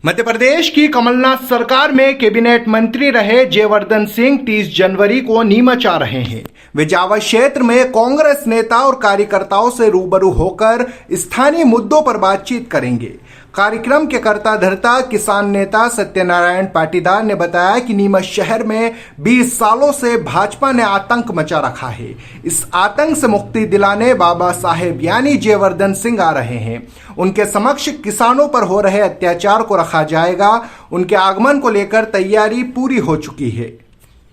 मध्य प्रदेश की कमलनाथ सरकार में कैबिनेट मंत्री रहे जयवर्धन सिंह 30 जनवरी को नीमच आ रहे हैं। वे जावल क्षेत्र में कांग्रेस नेता और कार्यकर्ताओं से रूबरू होकर स्थानीय मुद्दों पर बातचीत करेंगे। कार्यक्रम के कर्ता धर्ता किसान नेता सत्यनारायण पाटीदार ने बताया कि नीमच शहर में 20 सालों से भाजपा ने आतंक मचा रखा है। इस आतंक से मुक्ति दिलाने बाबा साहेब यानी जयवर्धन सिंह आ रहे हैं। उनके समक्ष किसानों पर हो रहे अत्याचार को रखा जाएगा। उनके आगमन को लेकर तैयारी पूरी हो चुकी है।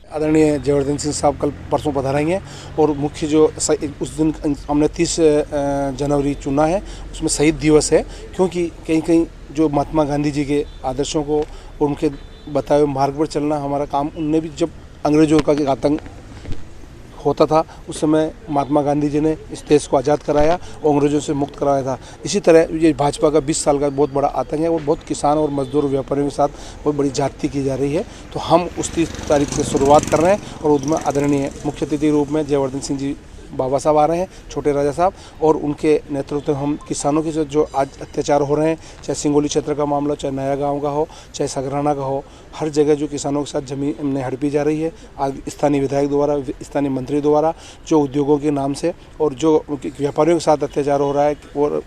आदरणीय जयवर्धन सिंह साहब कल परसों पधारेंगे और मुख्य जो उस दिन हमने 30 जनवरी चुना है, उसमें शहीद दिवस है, क्योंकि कहीं कहीं जो महात्मा गांधी जी के आदर्शों को और उनके बताए हुए मार्ग पर चलना हमारा काम। उनने भी जब अंग्रेजों का आतंक होता था उस समय महात्मा गांधी जी ने इस देश को आज़ाद कराया और अंग्रेजों से मुक्त कराया था। इसी तरह ये भाजपा का 20 साल का बहुत बड़ा आतंक है और बहुत किसान और मजदूर व्यापारियों के साथ बहुत बड़ी ज्यादती की जा रही है। तो हम उस 30 तारीख से शुरुआत कर रहे हैं और उसमें आदरणीय मुख्य अतिथि रूप में जयवर्धन सिंह जी बाबा साहब आ रहे हैं, छोटे राजा साहब, और उनके नेतृत्व में हम किसानों के जो आज अत्याचार हो रहे हैं, चाहे सिंगोली क्षेत्र का मामला, चाहे नया गांव का हो, चाहे सगराना का हो, हर जगह जो किसानों के साथ जमीन हड़पी जा रही है। आज स्थानीय विधायक द्वारा, स्थानीय मंत्री द्वारा जो उद्योगों के नाम से और जो व्यापारियों के साथ अत्याचार हो रहा है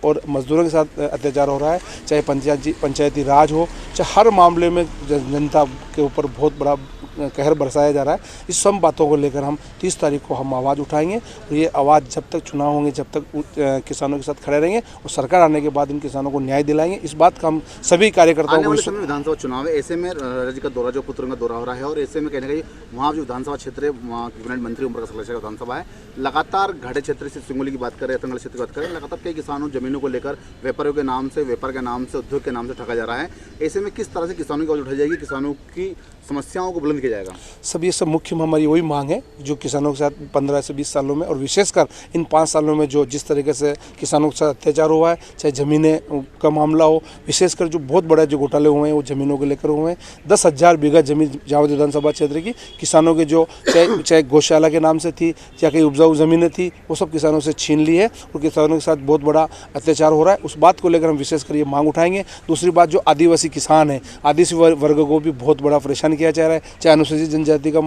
और मजदूरों के साथ अत्याचार हो रहा है, चाहे पंचायती राज हो, चाहे हर मामले में जनता के ऊपर बहुत बड़ा कहर बरसाया जा रहा है। इस सब बातों को लेकर हम 30 तारीख को हम आवाज़ उठाएंगे और ये आवाज़ जब तक चुनाव होंगे, जब तक किसानों के साथ खड़े रहेंगे और सरकार आने के बाद इन किसानों को न्याय दिलाएंगे। इस बात का हम सभी कार्यकर्ताओं को विधानसभा चुनाव है, ऐसे में राज्य का दौरा, जो पुत्र का दौरा हो रहा है, और ऐसे में कहीं ना कहीं वहाँ जो विधानसभा क्षेत्र है, वहाँ कैबिनेट मंत्री ओम प्रकाश का विधानसभा है, लगातार घाटे क्षेत्र से सिंगोली की बात करें, तंगल क्षेत्र की बात करें, लगातार कई किसानों जमीनों को लेकर व्यापारियों के नाम से, व्यापार के नाम से, उद्योग के नाम से ठगा जा रहा है। ऐसे में किस तरह से किसानों की आवाज उठाई जाएगी, किसानों की समस्याओं को बुलंद किया जाएगा? सब ये सब मुख्य हमारी वही मांग है जो किसानों के साथ 15 से 20 सालों में और विशेषकर इन 5 सालों में जो जिस तरीके से किसानों के साथ अत्याचार हुआ है, चाहे ज़मीनें का मामला हो, विशेषकर जो बहुत बड़ा जो घोटाले हुए हैं वो ज़मीनों को लेकर हुए हैं। 10,000 बीघा जमीन जावल विधानसभा क्षेत्र की किसानों के जो चाहे गौशाला के नाम से थी, चाहे कहीं उपजाऊ ज़मीनें थी, वो सब किसानों से छीन ली है और किसानों के साथ बहुत बड़ा अत्याचार हो रहा है। उस बात को लेकर हम विशेषकर ये मांग उठाएंगे। दूसरी बात, जो आदिवासी किसान है, आदिवासी वर्ग को भी बहुत बड़ा परेशान किया जा रहा है, चाहे अनुसूचित जनजाति का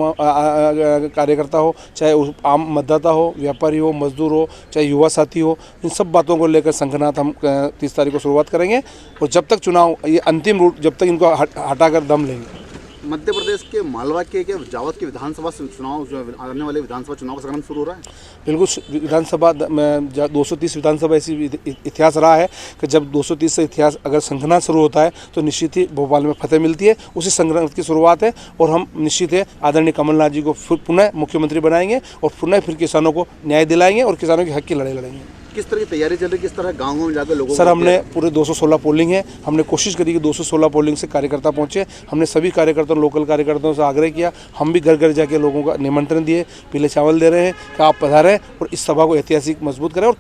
कार्यकर्ता हो, चाहे आम मतदाता हो, व्यापारी हो, मजदूर हो, चाहे युवा साथी हो, इन सब बातों को लेकर संघनाथ हम 30 तारीख को शुरुआत करेंगे और जब तक चुनाव ये अंतिम रूट, जब तक इनको हटाकर दम लेंगे। मध्य प्रदेश के मालवा के जावत के विधानसभा चुनाव, जो आने वाले विधानसभा चुनाव का संग्राम शुरू हो रहा है। बिल्कुल, विधानसभा में 230 विधानसभा ऐसी इतिहास रहा है कि जब 230 से इतिहास अगर संघना शुरू होता है तो निश्चित ही भोपाल में फतेह मिलती है। उसी संग्राम की शुरुआत है और हम निश्चित है आदरणीय कमलनाथ जी को फिर पुनः मुख्यमंत्री बनाएंगे और पुनः फिर किसानों को न्याय दिलाएंगे और किसानों के हक की लड़ाई लड़ेंगे। किस तरह की तैयारी चल रही है, किस तरह गाँव में जाकर लोगों सर, हमने पूरे 216 पोलिंग है, हमने कोशिश करी कि 216 पोलिंग से कार्यकर्ता पहुंचे। हमने सभी कार्यकर्ताओं, लोकल कार्यकर्ताओं से आग्रह किया, हम भी घर घर जाके लोगों का निमंत्रण दिए, पीले चावल दे रहे हैं कि आप पधारें और इस सभा को ऐतिहासिक मजबूत करें और